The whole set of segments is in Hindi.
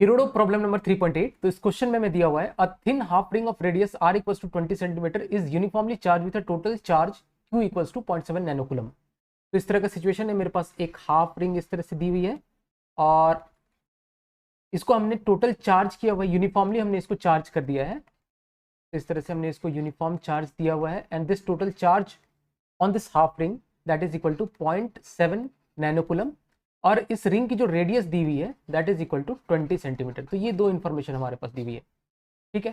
हिरोडो प्रॉब्लम नंबर 3.8। तो इस क्वेश्चन में दिया हुआ है a thin half ring of radius r equals to 20 centimetre is uniformly charge with a total charge q equals to 0.7 nanocoulomb. तो इस तरह का सिचुएशन है, मेरे पास एक हाफ रिंग इस तरह से दी हुई है और इसको हमने टोटल चार्ज किया हुआ है, यूनिफॉर्मली हमने इसको चार्ज कर दिया है। इस तरह से हमने इसको यूनिफॉर्म चार्ज दिया हुआ है and this total charge on this half ring that is equal to 0.7 nanocoulomb और इस रिंग की जो रेडियस दी हुई है that is equal to 20 centimetre. तो ये दो इंफॉर्मेशन हमारे पास दी हुई है, ठीक है।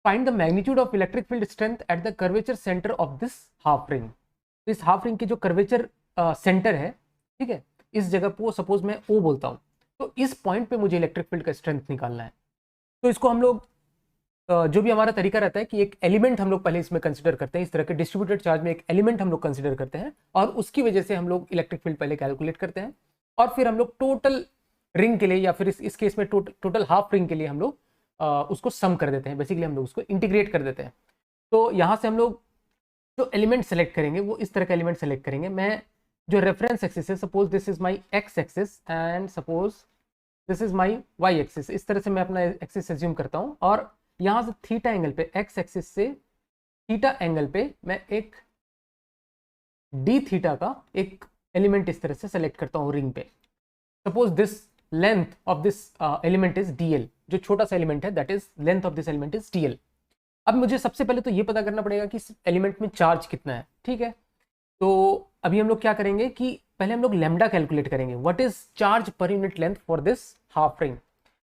Find the magnitude of electric field strength at the curvature centre of this half ring. तो इस हाफ रिंग की जो कर्वेचर सेंटर है, ठीक है, इस जगह को सपोज मैं O बोलता हूँ, तो इस पॉइंट पे मुझे इलेक्ट्रिक फील्ड का स्ट्रेंथ निकालना है। तो इसको हम लोग जो भी हमारा तरीका रहता है कि एक एलिमेंट हम लोग पहले इसमें कंसिडर करते हैं, इस तरह के डिस्ट्रीब्यूटेड चार्ज में एक एलिमेंट हम लोग कंसिडर करते हैं और उसकी वजह से हम लोग इलेक्ट्रिक फील्ड पहले कैलकुलेट करते हैं और फिर हम लोग टोटल रिंग के लिए या फिर इस केस में टोटल हाफ रिंग के लिए हम लोग उसको सम कर देते हैं, बेसिकली हम लोग उसको इंटीग्रेट कर देते हैं। तो यहाँ से हम लोग जो एलिमेंट सेलेक्ट करेंगे वो इस तरह का एलिमेंट सेलेक्ट करेंगे। मैं जो रेफरेंस एक्सिस है, suppose this is my x axis and suppose this is my y axis, इस तरह से मैं अपना एक्सिस एज्यूम करता हूँ और यहाँ से थीटा एंगल पे, एक्स एक्सिस से थीटा एंगल पे मैं एक डी थीटा का एक एलिमेंट इस तरह से सेलेक्ट करता हूँ रिंग पे। Suppose this length of this element is dl, जो छोटा सा एलिमेंट है that is length of this element is dl। अब मुझे सबसे पहले तो ये पता करना पड़ेगा कि इस एलिमेंट में चार्ज कितना है, ठीक है। तो अभी हम लोग क्या करेंगे कि पहले हम लोग लैम्डा कैलकुलेट करेंगे, what is charge per unit length for this half ring.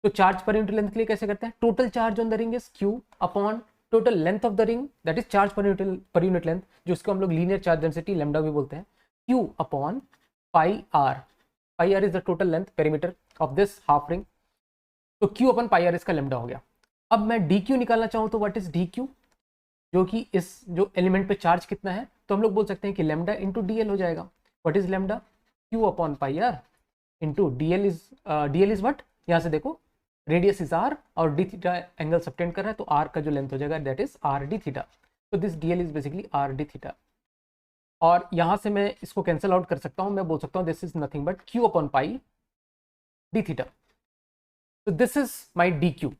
तो चार्ज पर यूनिट लेंथ के लिए कैसे करते हैं, total charge on the ring is q upon total length of the ring that is charge per unit length, जो इसको हम लोग लीनियर चार्ज डेंसिटी लैम्डा भी बोलते हैं, q upon pi r. Pi r is the total length perimeter of this half ring, तो q अपॉन पाई आर इसका लैम्डा हो गया। अब मैं dq निकालना चाहूँ तो व्हाट इज dq, जो कि इस जो एलिमेंट पे चार्ज कितना है, तो हम लोग बोल सकते हैं कि लैम्डा इंटू dl हो जाएगा। What is lambda, q upon pi r into dl is what, यहाँ से देखो रेडियस इज r और डी थीटा एंगल सबटेंड कर रहा है तो r का जो लेंथ हो जाएगा that is r d theta. तो this dl is basically r d theta और यहाँ से मैं इसको कैंसिल आउट कर सकता हूँ, मैं बोल सकता हूँ this is nothing but q upon pi D theta. तो दिस इज माई dq।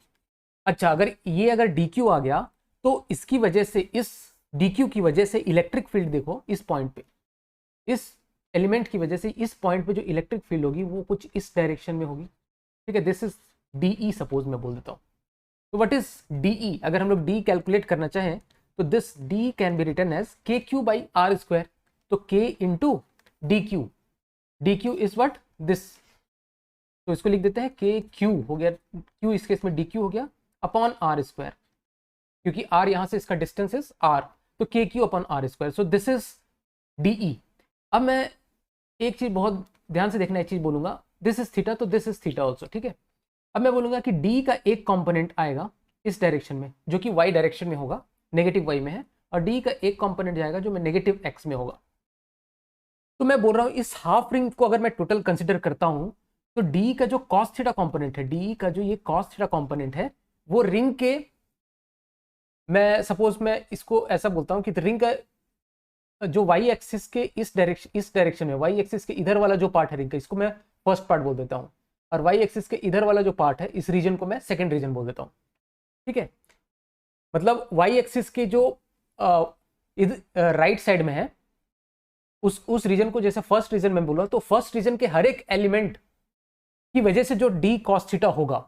अच्छा, अगर dq आ गया तो इसकी वजह से, इस dq की वजह से इलेक्ट्रिक फील्ड देखो इस पॉइंट पे, इस एलिमेंट की वजह से इस पॉइंट पे जो इलेक्ट्रिक फील्ड होगी वो कुछ इस डायरेक्शन में होगी, ठीक है। दिस इज DE सपोज मैं बोल देता हूँ। तो व्हाट इज DE, अगर हम लोग D कैलकुलेट करना चाहें तो this D can be written as KQ by are square. तो K into DQ is what this, तो इसको लिख देते हैं KQ हो गया, Q इस केस में DQ हो गया अपॉन आर स्क्वायर, क्योंकि R यहाँ से इसका डिस्टेंस इज R, तो KQ upon r square. So this is DE। अब मैं एक चीज बहुत ध्यान से देखना, एक चीज बोलूंगा, दिस इज थीटा तो दिस इज थीटा ऑल्सो, ठीक है। अब मैं बोलूंगा कि D का एक कंपोनेंट आएगा इस डायरेक्शन में जो कि y डायरेक्शन में होगा, नेगेटिव y में है, और D का एक कंपोनेंट जाएगा जो मैं नेगेटिव x में होगा। तो मैं बोल रहा हूं इस हाफ रिंग को अगर मैं टोटल कंसिडर करता हूं तो D का जो cos थीटा कंपोनेंट है, D का जो ये cos थीटा कंपोनेंट है वो रिंग के, मैं सपोज मैं इसको ऐसा बोलता हूं कि रिंग का जो y एक्सिस के इस डायरेक्शन में, y एक्सिस के इधर वाला जो पार्ट है रिंग का, इसको मैं फर्स्ट पार्ट बोल देता हूं, और y एक्सिस के इधर वाला जो पार्ट है इस रीजन को मैं सेकंड रीजन बोल देता हूं, ठीक है। मतलब y एक्सिस के जो राइट साइड में है उस रीजन को जैसे फर्स्ट रीजन में बोला, तो फर्स्ट रीजन के हर एक एलिमेंट की वजह से जो d cos थीटा होगा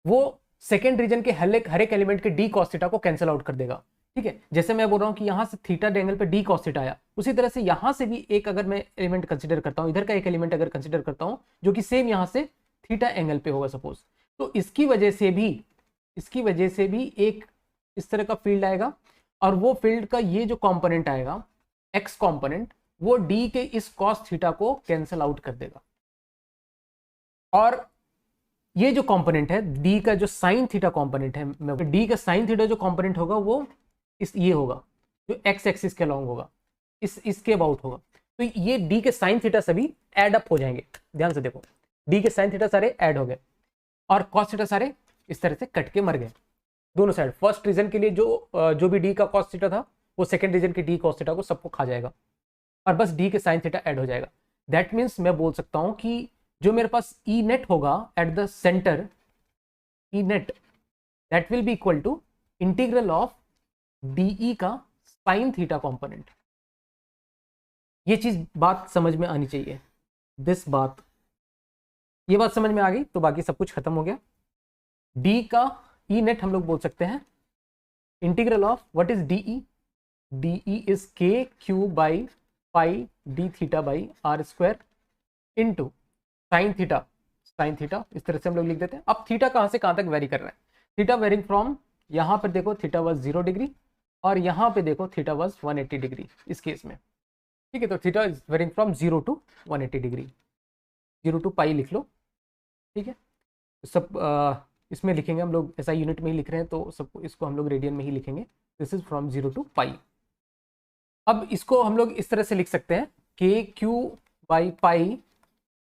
वो सेकेंड रीजन के हर एक एलिमेंट के d cos थीटा को कैंसिल आउट कर देगा, ठीक है। जैसे मैं बोल रहा हूं कि यहां से थीटा एंगल पे d cos थीटा आया, उसी तरह से यहां से भी एक अगर मैं एलिमेंट कंसिडर करता हूं, इधर का एक एलिमेंट अगर कंसिडर करता हूं जो कि सेम यहां से थीटा एंगल पे होगा सपोज, तो इसकी वजह से भी एक इस तरह का फील्ड आएगा और वो फील्ड का ये जो कंपोनेंट आएगा x कंपोनेंट, वो d के इस cos थीटा को कैंसिल आउट कर देगा, और ये जो कंपोनेंट है d का जो साइन थीटा कंपोनेंट है, d का साइन थीटा जो कंपोनेंट होगा वो ये होगा जो x एक्सिस के अलॉन्ग होगा, इसके अबाउट होगा। तो ये d के साइन थीटा सभी ऐड अप हो जाएंगे, ध्यान से देखो d के साइन थीटा सारे ऐड हो गए और cos थीटा सारे इस तरह से कट के मर गए दोनों साइड। फर्स्ट रीजन के लिए जो भी d का cos थीटा था वो सेकंड रीजन के d cos थीटा को सबको खा जाएगा और बस d के साइन थीटा ऐड हो जाएगा। दैट मीन्स मैं बोल सकता हूं कि जो मेरे पास E नेट होगा at the centre, E net that will be equal to integral of d E का साइन थीटा कॉम्पोनेंट। ये चीज बात समझ में आनी चाहिए, ये बात समझ में आ गई तो बाकी सब कुछ खत्म हो गया। डी का ई नेट हम लोग बोल सकते हैं integral of what is DE, DE is K Q by pi D theta by are square into sine theta, इस तरह से हम लोग लिख देते हैं। अब थीटा कहां से कहां तक वेरी कर रहा है, थीटा वेरिंग फ्रॉम, यहां पर देखो थीटा वाज 0 डिग्री और यहां पे देखो थीटा वाज 180 डिग्री इस केस में, ठीक है। तो theta is varying from 0 to 180 degree, 0 to pi लिख लो, ठीक है। सब इसमें लिखेंगे हम लोग, ऐसा यूनिट में ही लिख रहे हैं तो सब इसको हम लोग रेडियन में ही लिखेंगे। दिस इज फ्रॉम 0 टू पाई। अब इसको हम लोग इस तरह से लिख सकते हैं k Q by pi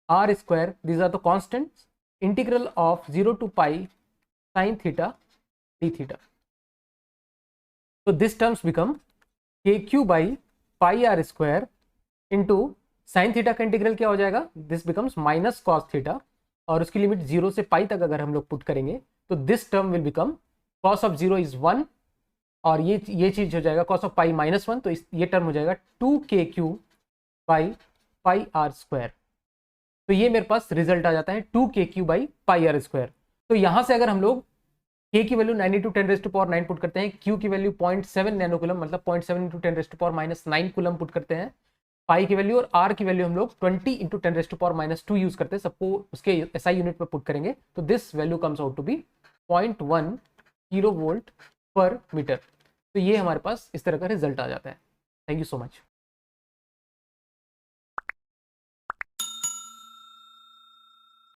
r square, these are the constants, integral of 0 to pi sine theta d theta. तो this terms become k Q by pi r square into sine theta का इंटीग्रल क्या हो जाएगा, this becomes minus cos theta, और उसकी लिमिट 0 से पाई तक अगर हम लोग पुट करेंगे तो this term will become cos of 0 is 1 और ये चीज हो जाएगा कॉस ऑफ पाई -1, तो ये टर्म हो जाएगा 2kq by pi r square. तो ये मेरे पास रिजल्ट आ जाता है 2kq by pi r square. तो यहां से अगर हम लोग k की वैल्यू 90×10⁻9 पुट करते हैं, q की वैल्यू 0.7 नैनोकूलम मतलब 0.7 × 10⁻9 कूलम पुट करते हैं, पाई की वैल्यू और r की वैल्यू हम लोग 20 × 10⁻2 यूज करते हैं, सबको उसके SI यूनिट पे पुट करेंगे तो this value comes out to be 0.1 kilovolt per metre. तो ये हमारे पास इस तरह का रिजल्ट आ जाता है। Thank you so much.